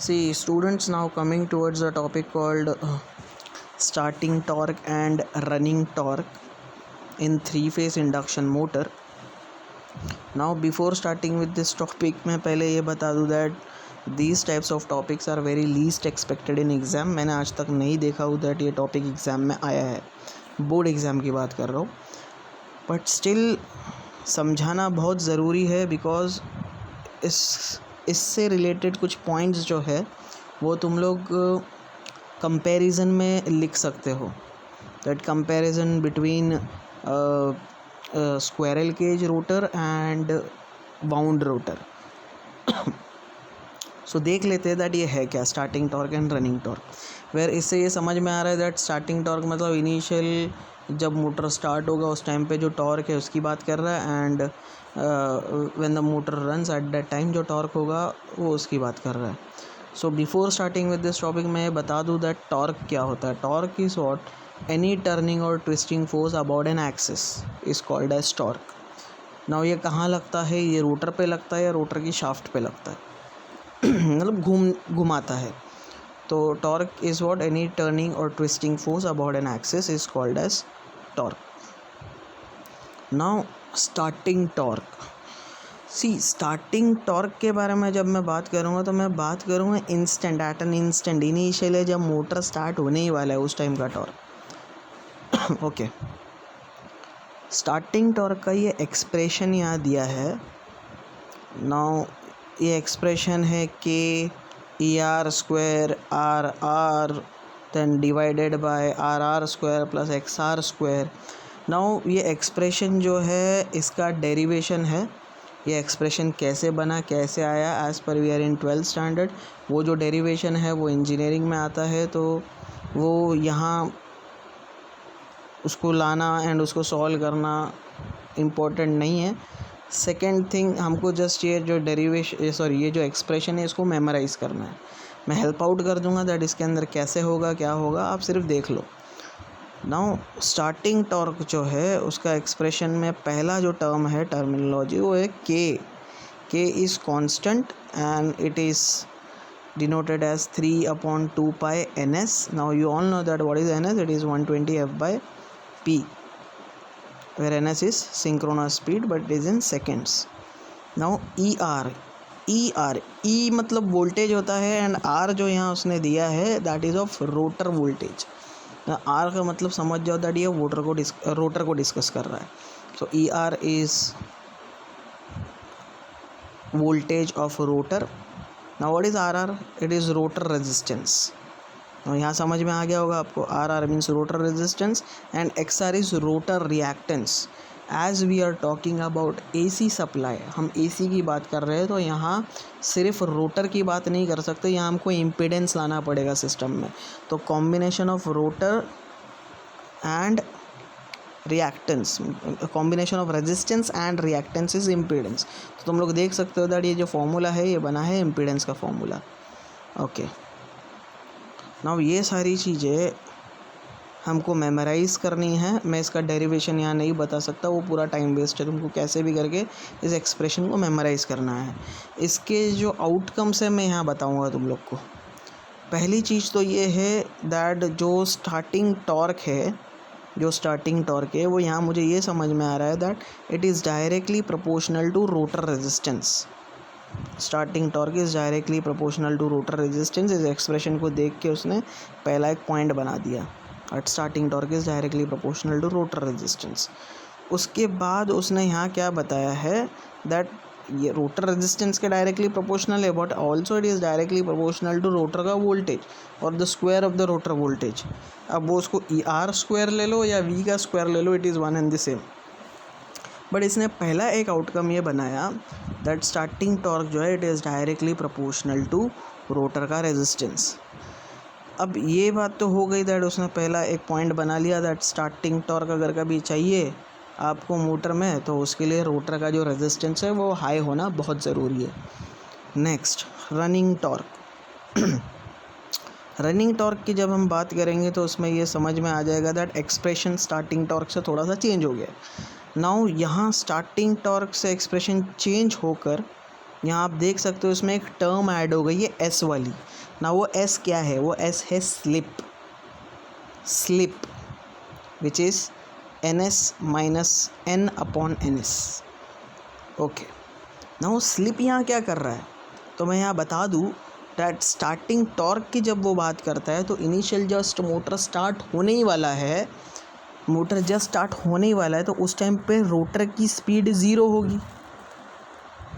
See, students, now coming towards a topic called starting torque and running torque in three-phase induction motor. Now, before starting with this topic, मैं पहले ये बता दूँ that these types of topics are very least expected in exam. मैंने आज तक नहीं देखा हूँ that ये topic एग्ज़ाम में आया है. बोर्ड एग्ज़ाम की बात कर रहा हूँ, बट स्टिल समझाना बहुत ज़रूरी है बिकॉज इससे रिलेटेड कुछ पॉइंट्स जो है वो तुम लोग कंपैरिजन में लिख सकते हो. That comparison between squirrel cage rotor and wound rotor. So देख लेते हैं दैट ये है क्या starting torque and running torque. Where इससे ये समझ में आ रहा है दैट स्टार्टिंग टॉर्क मतलब इनिशियल जब मोटर स्टार्ट होगा उस टाइम पे जो टॉर्क है उसकी बात कर रहा है, and when the motor runs at that time जो टॉर्क होगा वो उसकी बात कर रहा है. So before starting with this topic मैं बता दूं दैट टॉर्क क्या होता है. Torque is what any turning और twisting force about an axis is called as torque. Now ये कहाँ लगता है, ये रोटर पे लगता है या रोटर की शाफ्ट पे लगता है मतलब घुमाता है. तो torque is what any turning और twisting force about an axis is called as torque. Now starting torque. See starting torque के बारे में जब मैं बात करूँगा तो मैं बात करूँगा instant, at an instant, initial है जब मोटर स्टार्ट होने ही वाला है उस टाइम का टॉर्क. ओके, स्टार्टिंग टॉर्क का ये एक्सप्रेशन यहाँ दिया है. नाउ ये एक्सप्रेशन है k E R square R R then divided by R R square plus X R square. Now ये एक्सप्रेशन जो है इसका डेरिवेशन है. ये एक्सप्रेशन कैसे बना, कैसे आया, as per we are in 12th standard. वो जो डेरिवेशन है वो इंजीनियरिंग में आता है, तो वो यहाँ उसको लाना एंड उसको सॉल्व करना इम्पोर्टेंट नहीं है. सेकेंड थिंग, हमको जस्ट ये जो ये जो एक्सप्रेशन है इसको मेमोराइज़ करना है. मैं हेल्प आउट कर दूंगा दैट इसके अंदर कैसे होगा क्या होगा, आप सिर्फ देख लो. नाउ स्टार्टिंग टॉर्क जो है उसका एक्सप्रेशन में पहला जो टर्म है टर्मिनोलॉजी वो है के is constant and it is denoted as 3/2 pi ns. Now you all know that what is ns, it is 120 f by p, where ns is synchronous speed but it is in seconds. Now e मतलब voltage होता है and r जो यहाँ उसने दिया है that is of rotor voltage. r का मतलब समझ जाओ दैट ये रोटर को डिस्कस कर रहा है. So E R is voltage of rotor. Now what is RR? It is rotor resistance. Now यहाँ समझ में आ गया होगा आपको. RR means rotor resistance and XR is rotor reactance. As we are talking about AC supply, हम AC की बात कर रहे हैं तो यहाँ सिर्फ रोटर की बात नहीं कर सकते, यहाँ हमको इम्पीडेंस लाना पड़ेगा सिस्टम में. तो combination of rotor and reactance, combination of resistance and reactance is impedance. तो तुम लोग देख सकते हो दैट ये जो फॉर्मूला है ये बना है इम्पीडेंस का फॉर्मूला. ओके, नाउ ये सारी चीज़ें हमको मेमोराइज़ करनी है. मैं इसका डेरिवेशन यहाँ नहीं बता सकता, वो पूरा टाइम वेस्ट है. तुमको कैसे भी करके इस एक्सप्रेशन को मेमोराइज़ करना है. इसके जो आउटकम्स है मैं यहाँ बताऊँगा तुम लोग को. पहली चीज़ तो ये है दैट जो स्टार्टिंग टॉर्क है वो यहाँ मुझे ये समझ में आ रहा है that it is directly proportional to rotor resistance. Starting torque is directly proportional to rotor resistance. इस एक्सप्रेशन को देख के उसने पहला एक पॉइंट बना दिया at starting torque is directly proportional to rotor resistance. उसके बाद उसने यहाँ क्या बताया है दैट ये रोटर रेजिस्टेंस के डायरेक्टली प्रोपोर्शनल है but also it is directly proportional to rotor का वोल्टेज और the square of the rotor voltage. अब वो उसको ई आर स्क्वायर ले लो या वी का स्क्वायर ले लो, it is one and the same. But इसने पहला एक आउटकम ये बनाया दैट स्टार्टिंग टॉर्क जो है it is directly proportional to rotor का रेजिस्टेंस. अब ये बात तो हो गई दैट उसने पहला एक पॉइंट बना लिया दैट स्टार्टिंग टॉर्क अगर कभी चाहिए आपको मोटर में तो उसके लिए रोटर का जो रेजिस्टेंस है वो हाई होना बहुत ज़रूरी है. Next, running torque. Running torque की जब हम बात करेंगे तो उसमें ये समझ में आ जाएगा दैट एक्सप्रेशन स्टार्टिंग टॉर्क से थोड़ा सा चेंज हो गया. नाउ यहाँ स्टार्टिंग टॉर्क से एक्सप्रेशन चेंज होकर यहाँ आप देख सकते हो इसमें एक टर्म ऐड हो गई है एस वाली ना। वो एस क्या है? वो एस है slip, slip which is ns minus n upon ns। Okay, now slip यहाँ क्या कर रहा है? तो मैं यहाँ बता दूँ डैट स्टार्टिंग टॉर्क की जब वो बात करता है तो इनिशियल जस्ट मोटर स्टार्ट होने ही वाला है, मोटर जस्ट स्टार्ट होने ही वाला है, तो उस टाइम पे रोटर की स्पीड 0 होगी।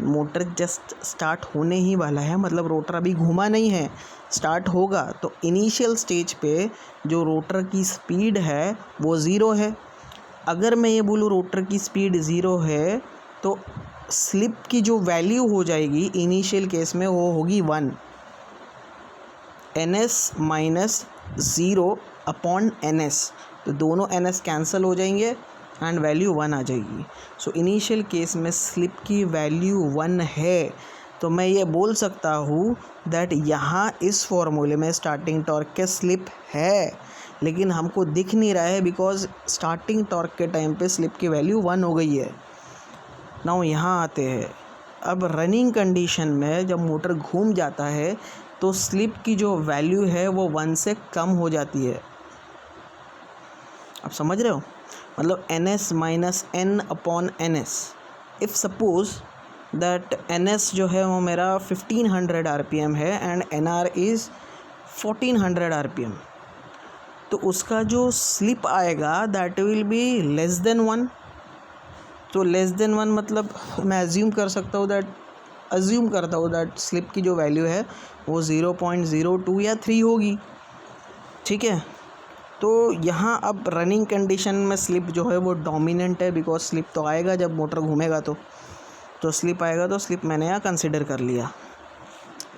मोटर जस्ट स्टार्ट होने ही वाला है मतलब रोटर अभी घूमा नहीं है, स्टार्ट होगा, तो इनिशियल स्टेज पे जो रोटर की स्पीड है वो 0 है। अगर मैं ये बोलूँ रोटर की स्पीड 0 है तो स्लिप की जो वैल्यू हो जाएगी इनिशियल केस में वो होगी 1, ns माइनस 0 अपॉन ns, तो दोनों ns कैंसिल हो जाएंगे एंड वैल्यू 1 आ जाएगी। सो इनिशियल केस में स्लिप की वैल्यू 1 है, तो मैं ये बोल सकता हूँ दैट यहाँ इस फॉर्मूले में स्टार्टिंग टॉर्क के स्लिप है, लेकिन हमको दिख नहीं रहा है बिकॉज स्टार्टिंग टॉर्क के टाइम पे स्लिप की वैल्यू 1 हो गई है। नाउ यहाँ आते हैं, अब रनिंग कंडीशन में जब मोटर घूम जाता है तो स्लिप की जो वैल्यू है वो 1 से कम हो जाती है। आप समझ रहे हो? मतलब ns minus n upon ns। If suppose that ns जो है वो मेरा 1500 RPM है एंड nr इज़ 1400 RPM, तो उसका जो स्लिप आएगा that will be less than 1। तो लेस देन 1 मतलब मैं अज्यूम करता हूँ दैट स्लिप की जो वैल्यू है वो 0.02 या 3 होगी, ठीक है। तो यहाँ अब रनिंग कंडीशन में स्लिप जो है वो डोमिनेंट है बिकॉज स्लिप तो आएगा जब मोटर घूमेगा, तो स्लिप आएगा, तो स्लिप मैंने यहाँ कंसिडर कर लिया।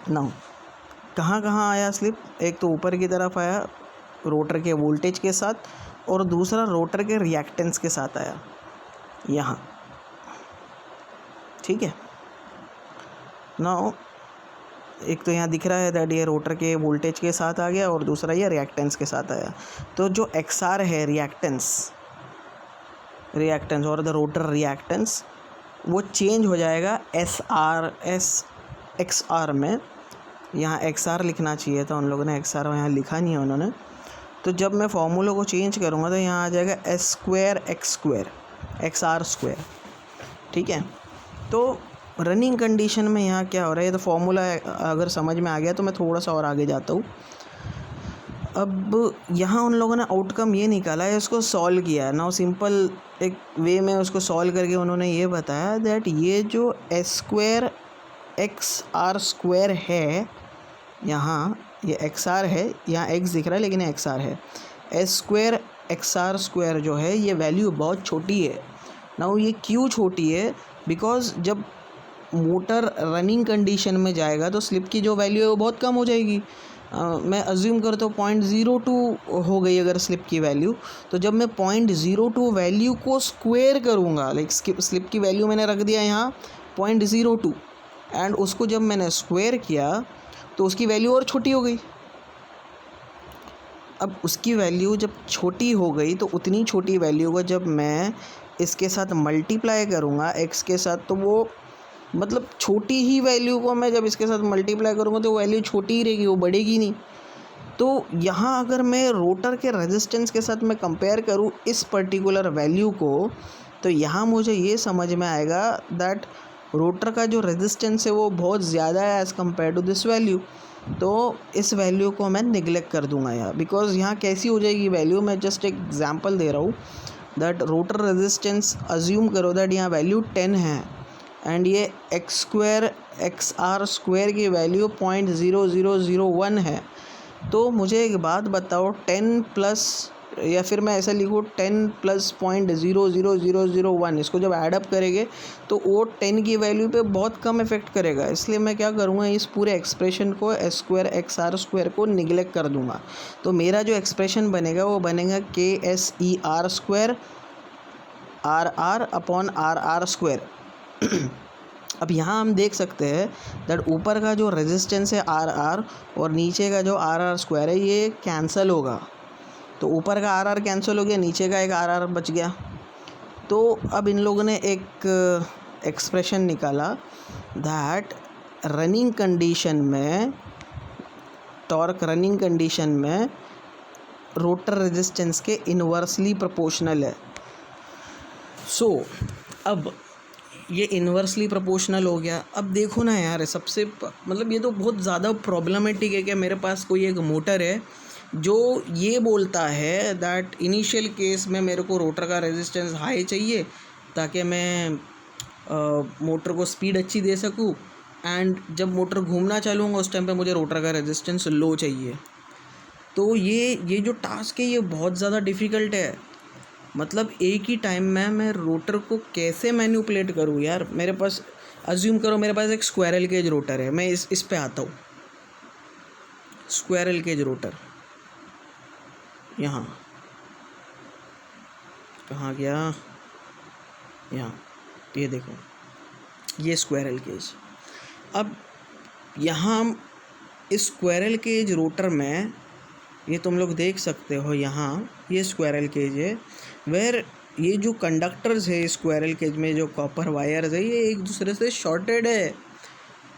नाउ कहाँ कहाँ आया स्लिप? एक तो ऊपर की तरफ आया रोटर के वोल्टेज के साथ, और दूसरा रोटर के रिएक्टेंस के साथ आया यहाँ, ठीक है। नाउ एक तो यहाँ दिख रहा है दैट ये रोटर के वोल्टेज के साथ आ गया और दूसरा ये रिएक्टेंस के साथ आया। तो जो XR है रिएक्टेंस और द रोटर रिएक्टेंस वो चेंज हो जाएगा XR में। यहाँ XR लिखना चाहिए था उन लोगों ने, XR यहाँ लिखा नहीं है उन्होंने। तो जब मैं फॉर्मूले को चेंज करूँगा तो यहाँ आ जाएगा XR², ठीक है। तो रनिंग कंडीशन में यहाँ क्या हो रहा है, तो फॉर्मूला अगर समझ में आ गया तो मैं थोड़ा सा और आगे जाता हूँ। अब यहाँ उन लोगों ने आउटकम ये निकाला है, इसको सॉल्व किया है। नाउ सिंपल एक वे में उसको सॉल्व करके उन्होंने ये बताया दैट ये जो S² XR² है, यहाँ ये XR है, यहाँ X दिख रहा है लेकिन XR है, S² XR² जो है ये वैल्यू बहुत छोटी है। नाउ ये क्यों छोटी है? बिकॉज जब मोटर रनिंग कंडीशन में जाएगा तो स्लिप की जो वैल्यू है वो बहुत कम हो जाएगी। मैं अज्यूम करता हूँ 0.02 हो गई अगर स्लिप की वैल्यू, तो जब मैं 0.02 वैल्यू को स्क्वायर करूँगा, लाइक स्लिप की वैल्यू मैंने रख दिया यहाँ 0.02 एंड उसको जब मैंने स्क्वायर किया तो उसकी वैल्यू और छोटी हो गई। अब उसकी वैल्यू जब छोटी हो गई तो उतनी छोटी वैल्यू को जब मैं इसके साथ मल्टीप्लाई करूँगा x के साथ, तो वो मतलब छोटी ही वैल्यू को मैं जब इसके साथ मल्टीप्लाई करूँगा तो वैल्यू छोटी ही रहेगी, वो बढ़ेगी नहीं। तो यहाँ अगर मैं रोटर के रेजिस्टेंस के साथ मैं कंपेयर करूँ इस पर्टिकुलर वैल्यू को, तो यहाँ मुझे ये समझ में आएगा दैट रोटर का जो रेजिस्टेंस है वो बहुत ज़्यादा है as compare to this value. तो इस वैल्यू को मैं निगलेक्ट कर दूँगा यहाँ, बिकॉज यहाँ कैसी हो जाएगी वैल्यू, मैं जस्ट एक एग्जांपल दे रहा हूँ दैट रोटर रेजिस्टेंस अज्यूम करो दैट यहाँ वैल्यू 10 है एंड ये X² XR² की वैल्यू 0.0001 है। तो मुझे एक बात बताओ, 10 प्लस, या फिर मैं ऐसा लिखूँ 10 प्लस 0.00001, इसको जब ऐडअप करेंगे तो वो 10 की वैल्यू पे बहुत कम इफेक्ट करेगा। इसलिए मैं क्या करूँगा, इस पूरे एक्सप्रेशन को S² XR² को निगलेक्ट कर दूँगा। तो मेरा जो एक्सप्रेशन बनेगा वो बनेगा KSER² RR अपॉन RR²। अब यहाँ हम देख सकते हैं दैट ऊपर का जो रेजिस्टेंस है RR और नीचे का जो RR² है ये कैंसिल होगा। तो ऊपर का RR कैंसिल हो गया, नीचे का एक RR बच गया। तो अब इन लोगों ने एक एक्सप्रेशन निकाला दैट रनिंग कंडीशन में, टॉर्क रनिंग कंडीशन में रोटर रेजिस्टेंस के इन्वर्सली प्रोपोर्शनल है। सो अब ये इन्वर्सली प्रोपोर्शनल हो गया। अब देखो ना यार, सबसे मतलब ये तो बहुत ज़्यादा प्रॉब्लमेटिक है कि मेरे पास कोई एक मोटर है जो ये बोलता है दैट इनिशियल केस में मेरे को रोटर का रेजिस्टेंस हाई चाहिए ताकि मैं मोटर को स्पीड अच्छी दे सकूँ, एंड जब मोटर घूमना चालूँगा उस टाइम पे मुझे रोटर का रेजिस्टेंस लो चाहिए। तो ये जो टास्क है ये बहुत ज़्यादा डिफ़िकल्ट है। मतलब एक ही टाइम में मैं रोटर को कैसे मैनिपुलेट करूँ यार। मेरे पास, अज्यूम करो मेरे पास एक स्क्वायरल केज रोटर है, मैं इस पे आता हूँ। स्क्वायरल केज रोटर यहाँ कहाँ गया, यहाँ, ये देखो, ये स्क्वायरल केज। अब यहाँ इस स्क्वायरल केज रोटर में ये तुम लोग देख सकते हो, यहाँ ये स्क्वायरल केज है वेयर ये जो कंडक्टर्स है स्क्वायरल केज में, जो कॉपर वायर्स है, ये एक दूसरे से शॉर्टेड है।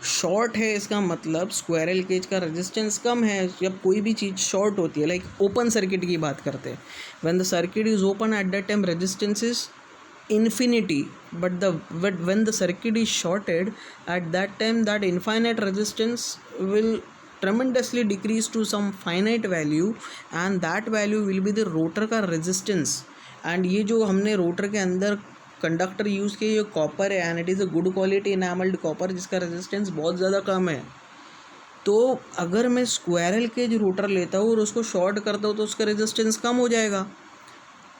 शॉर्ट है इसका मतलब स्क्वायरल केज का रेजिस्टेंस कम है। जब कोई भी चीज़ शॉर्ट होती है, लाइक ओपन सर्किट की बात करते हैं, when the circuit is open at that time resistance is infinity, but when the circuit is shorted at that time, that infinite resistance will tremendously decrease to some finite value, and that value will be the rotor का resistance। and ये जो हमने rotor के अंदर conductor use किए, ये copper है and it is a good quality enamelled copper जिसका रेजिस्टेंस बहुत ज़्यादा कम है। तो अगर मैं स्क्वायरल केज रोटर लेता हूँ और उसको शॉर्ट करता हूँ तो उसका रेजिस्टेंस कम हो जाएगा।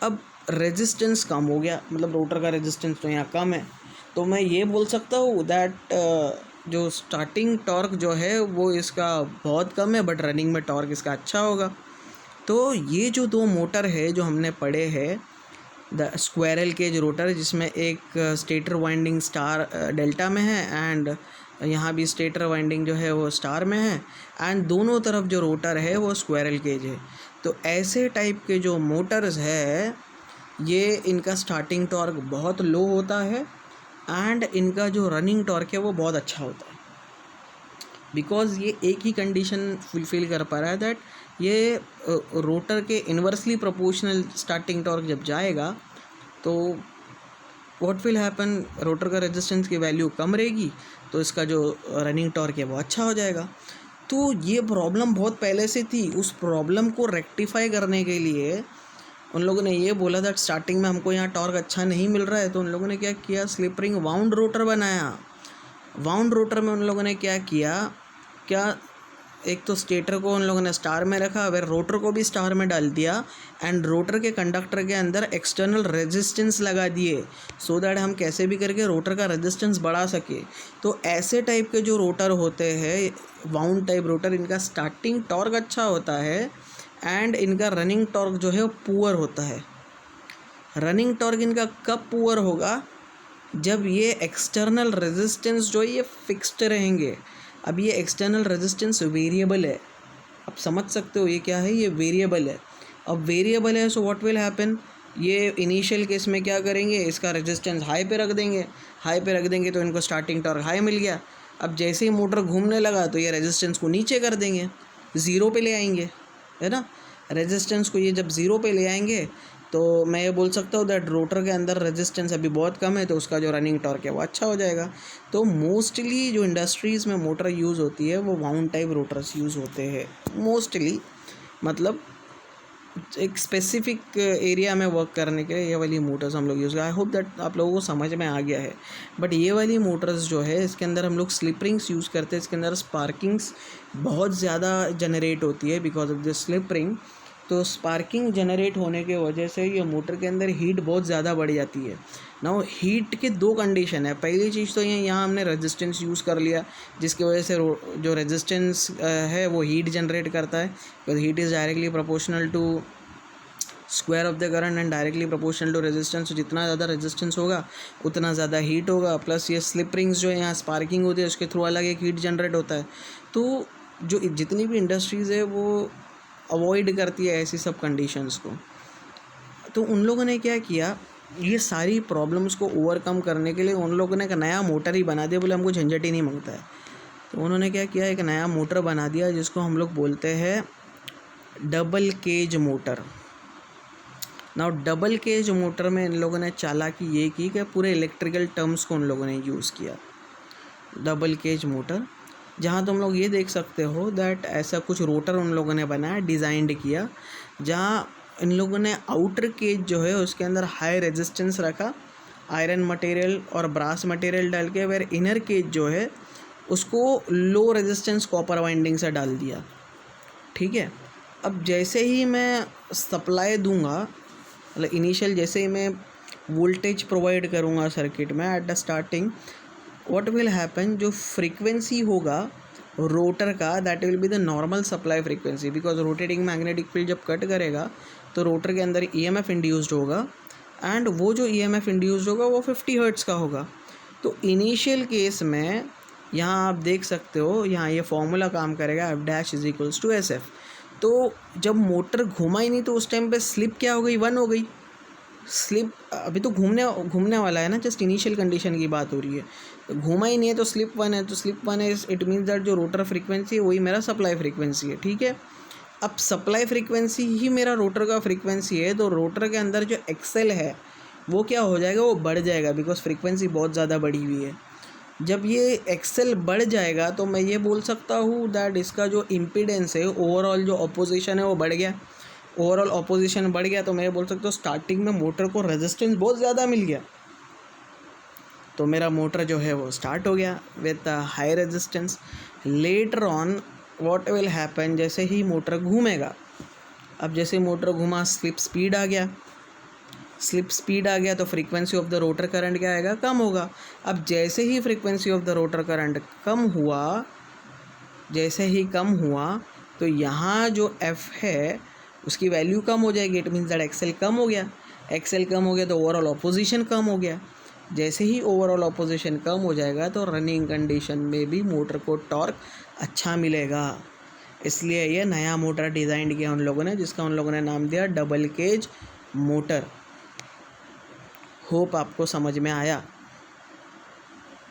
अब रेजिस्टेंस कम हो गया, मतलब रोटर का रेजिस्टेंस तो यहाँ कम है, तो मैं ये बोल सकता हूँ दैट जो स्टार्टिंग टॉर्क जो है वो इसका बहुत कम है, बट रनिंग में टॉर्क इसका अच्छा होगा। तो ये जो दो मोटर है जो हमने पढ़े हैं, द स्क्वायरल केज रोटर जिसमें एक स्टेटर वाइंडिंग स्टार डेल्टा में है एंड यहाँ भी स्टेटर वाइंडिंग जो है वो स्टार में है, एंड दोनों तरफ जो रोटर है वो स्क्वायरल केज है। तो ऐसे टाइप के जो मोटर्स है ये इनका स्टार्टिंग टॉर्क बहुत लो होता है एंड इनका जो रनिंग टॉर्क है वो बहुत अच्छा होता है, बिकॉज़ ये एक ही कंडीशन फुलफ़िल कर पा रहा है दैट ये रोटर के इन्वर्सली प्रोपोर्शनल स्टार्टिंग टॉर्क जब जाएगा तो व्हाट विल हैपन, रोटर का रेजिस्टेंस की वैल्यू कम रहेगी तो इसका जो रनिंग टॉर्क है वो अच्छा हो जाएगा। तो ये प्रॉब्लम बहुत पहले से थी। उस प्रॉब्लम को रेक्टिफाई करने के लिए उन लोगों ने ये बोला था स्टार्टिंग में हमको यहाँ टॉर्क अच्छा नहीं मिल रहा है, तो उन लोगों ने क्या किया, स्लिप रिंग वाउंड रोटर बनाया। वाउंड रोटर में उन लोगों ने क्या किया, एक तो स्टेटर को उन लोगों ने स्टार में रखा, फिर रोटर को भी स्टार में डाल दिया एंड रोटर के कंडक्टर के अंदर एक्सटर्नल रेजिस्टेंस लगा दिए सो दैट हम कैसे भी करके रोटर का रेजिस्टेंस बढ़ा सके। तो ऐसे टाइप के जो रोटर होते हैं, वाउंड टाइप रोटर, इनका स्टार्टिंग टॉर्क अच्छा होता है एंड इनका रनिंग टॉर्क जो है वो पुअर होता है। रनिंग टॉर्क इनका कब पुअर होगा, जब ये एक्सटर्नल रेजिस्टेंस जो है ये फिक्स्ड रहेंगे। अब ये एक्सटर्नल रेजिस्टेंस वेरिएबल है, आप समझ सकते हो ये क्या है, ये वेरिएबल है। अब वेरिएबल है सो व्हाट विल हैपन, ये इनिशियल केस में क्या करेंगे, इसका रेजिस्टेंस हाई पे रख देंगे। हाई पे रख देंगे तो इनको स्टार्टिंग टॉर्क हाई मिल गया। अब जैसे ही मोटर घूमने लगा तो ये रेजिस्टेंस को नीचे कर देंगे, ज़ीरो पे ले आएंगे, है ना। रेजिस्टेंस को ये जब ज़ीरो पे ले आएंगे तो मैं ये बोल सकता हूँ दैट रोटर के अंदर रेजिस्टेंस अभी बहुत कम है तो उसका जो रनिंग टॉर्क है वो अच्छा हो जाएगा। तो मोस्टली जो इंडस्ट्रीज़ में मोटर यूज़ होती है वो वाउंड टाइप रोटर्स यूज़ होते हैं मोस्टली, मतलब एक स्पेसिफिक एरिया में वर्क करने के लिए ये वाली मोटर्स हम लोग यूज़ करते हैं। आई होप दैट आप लोगों को समझ में आ गया है। बट ये वाली मोटर्स जो है इसके अंदर हम लोग स्लिप रिंग्स यूज़ करते हैं, इसके अंदर स्पार्किंग्स बहुत ज़्यादा जनरेट होती है because of this slip ring. तो स्पार्किंग जनरेट होने के वजह से ये मोटर के अंदर हीट बहुत ज़्यादा बढ़ जाती है। नाउ हीट के दो कंडीशन है, पहली चीज़ तो ये यहाँ हमने रेजिस्टेंस यूज़ कर लिया जिसकी वजह से जो रेजिस्टेंस है वो हीट जनरेट करता है, because heat is directly proportional to square of the current and directly proportional to resistance. जितना ज़्यादा रेजिस्टेंस होगा उतना ज़्यादा हीट होगा, प्लस ये स्लिप रिंग्स जो है यहाँ स्पार्किंग होती है उसके थ्रू अलग एक हीट जनरेट होता है। तो जो जितनी भी इंडस्ट्रीज़ है वो अवॉइड करती है ऐसी सब कंडीशंस को। तो उन लोगों ने क्या किया, ये सारी प्रॉब्लम्स को ओवरकम करने के लिए उन लोगों ने एक नया मोटर ही बना दिया, बोले हमको झंझट ही नहीं मांगता है। तो उन्होंने क्या किया, एक नया मोटर बना दिया जिसको हम लोग बोलते हैं double cage motor. Now double cage motor में इन लोगों ने चालाकी ये की कि पूरे इलेक्ट्रिकल टर्म्स को उन लोगों ने यूज़ किया। डबल केज मोटर जहाँ तुम लोग ये देख सकते हो दैट ऐसा कुछ रोटर उन लोगों ने बनाया, डिज़ाइंड किया, जहाँ इन लोगों ने आउटर केज जो है उसके अंदर हाई रेजिस्टेंस रखा, आयरन मटेरियल और ब्रास मटेरियल डाल के, वेर इनर केज जो है उसको लो रेजिस्टेंस कॉपर वाइंडिंग से डाल दिया। ठीक है, अब जैसे ही मैं सप्लाई दूंगा, मतलब इनिशियल जैसे ही मैं वोल्टेज प्रोवाइड करूंगा सर्किट में at the starting, what will happen, जो फ्रीक्वेंसी होगा रोटर का that will be the normal supply frequency, because rotating magnetic field जब कट करेगा तो रोटर के अंदर ईएमएफ इंड्यूस्ड होगा, एंड वो जो ईएमएफ इंड्यूस्ड होगा वो 50 हर्ट्ज़ का होगा। तो इनिशियल केस में यहाँ आप देख सकते हो, यहाँ ये फॉर्मूला काम करेगा F'=SF। तो जब मोटर घूमा ही नहीं तो उस टाइम पे स्लिप क्या हो गई, 1 हो गई। स्लिप अभी तो घूमने वाला है ना, जस्ट इनिशियल कंडीशन की बात हो रही है। तो घूमा ही नहीं है तो स्लिप 1 है, तो स्लिप 1 है, इट मीन्स दैट जो रोटर फ्रीक्वेंसी है वही मेरा सप्लाई फ्रीक्वेंसी है। ठीक है, अब सप्लाई फ्रीक्वेंसी ही मेरा रोटर का फ्रीक्वेंसी है, तो रोटर के अंदर जो एक्सेल है वो क्या हो जाएगा, वो बढ़ जाएगा, बिकॉज फ्रीक्वेंसी बहुत ज़्यादा बढ़ी हुई है। जब ये एक्सेल बढ़ जाएगा तो मैं ये बोल सकता हूँ दैट इसका जो इम्पीडेंस है, ओवरऑल जो अपोजिशन है वो बढ़ गया। ओवरऑल अपोजिशन बढ़ गया तो मैं ये बोल सकता हूँ स्टार्टिंग में मोटर को रेजिस्टेंस बहुत ज़्यादा मिल गया, तो मेरा मोटर जो है वो स्टार्ट हो गया with high resistance. Later on what will happen, जैसे ही मोटर घूमेगा, अब जैसे मोटर घूमा स्लिप स्पीड आ गया, स्लिप स्पीड आ गया तो frequency of the rotor current क्या आएगा, कम होगा। अब जैसे ही frequency of the rotor current कम हुआ, जैसे ही कम हुआ तो यहाँ जो F है उसकी वैल्यू कम हो जाएगी, इट मीन्स दैट एक्सेल कम हो गया। एक्सेल कम हो गया तो ओवरऑल अपोजिशन कम हो गया। जैसे ही ओवरऑल अपोजिशन कम हो जाएगा तो रनिंग कंडीशन में भी मोटर को टॉर्क अच्छा मिलेगा। इसलिए ये नया मोटर डिज़ाइन किया उन लोगों ने, जिसका उन लोगों ने नाम दिया डबल केज मोटर। होप आपको समझ में आया।